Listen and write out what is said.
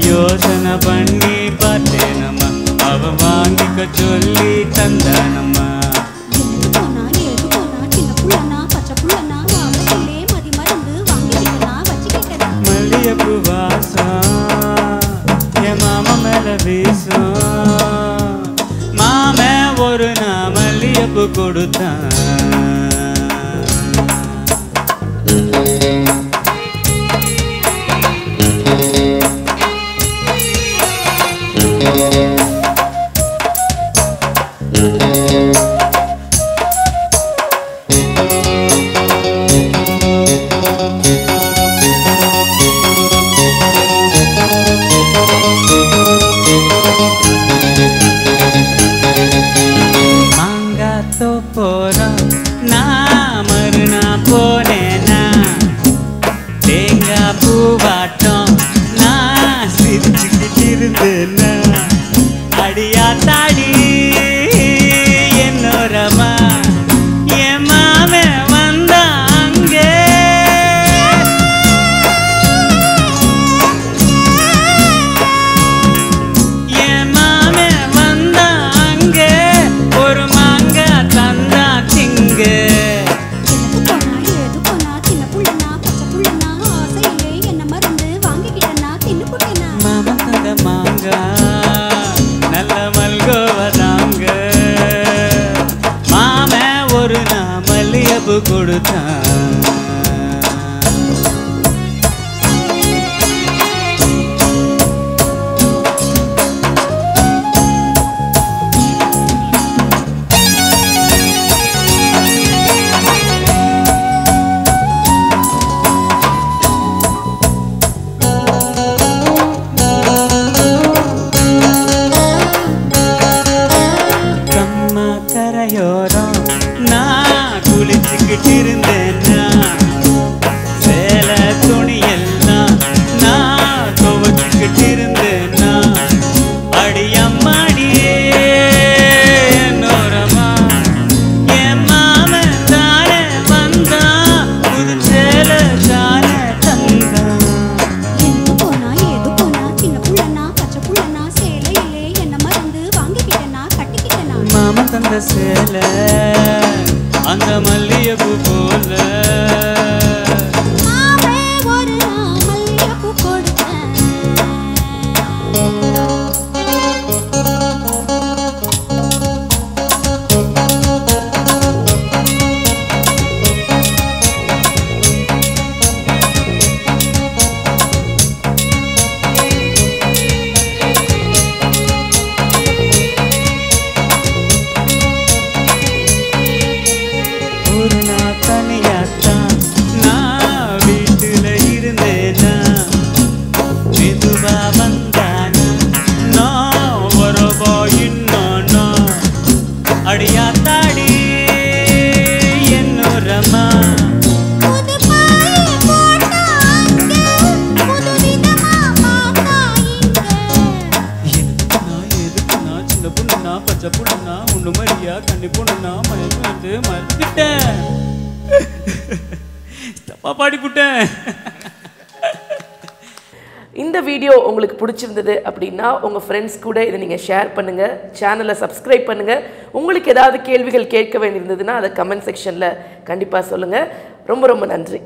யோசனை பண்ணி பார்த்தேனம்மா அவ வாங்கிக்க சொல்லி தந்தானம்மா மல்லிகைப்பூ வாசம் என் மாமா மேல வீசும் மாமே ஒரு நான் மல்லிகைப்பூ கொடுத்தான் மாங்காத்தோ போறோம் நான் மறுநா போனேனா தேங்காய் பூவாட்டம் நான் சிரிச்சுக்கிட்டு இருந்தேன்னா அடியா தாடி என்னோரமா என் மாமே வந்தா அங்கே என் மாமே வந்தா அங்கே ஒரு மாங்கா தந்தா திங்க மாமா தந்த மாங்கா நல்ல மல்கோவதாங்க மாமே ஒரு நான் மல்லிகைப்பூ கொடுத்தான் கரையோரம் நான் குளிச்சுக்கிட்டு இருந்தேன்னா சேல துணியெல்லாம் நான் துவச்சுக்கிட்டு இருந்தேன்னா அடியம்மாடியே என்னோரமா என் மாமன் தானே வந்தான் புது சேல தானே தந்தான் மாமன் தந்த சேல அந்த மல்லிகைப்பூ போல ஒரு நாள் தனியாத்தான் நான் வீட்டுல இருந்தேனா மெதுவா வந்தானா நான் வரவா இன்னொன்னா அடியா தாடி என்னோரமா எதுக்குனா சின்ன பொண்ணுனா பச்சை பொண்ணுனா ஒண்ணு மாதிரியா கண்ணி பொண்ணுனா மயக்கம் வந்து மறுத்துட்டேன் தப்பா பாடிப்புட்டேன். இந்த வீடியோ உங்களுக்கு பிடிச்சிருந்தது அப்படின்னா உங்கள் ஃப்ரெண்ட்ஸ் கூட இதை நீங்கள் ஷேர் பண்ணுங்கள், சேனலை சப்ஸ்கிரைப் பண்ணுங்கள். உங்களுக்கு ஏதாவது கேள்விகள் கேட்க வேண்டியிருந்ததுன்னா அதை கமெண்ட் செக்ஷனில் கண்டிப்பாக சொல்லுங்கள். ரொம்ப ரொம்ப நன்றி.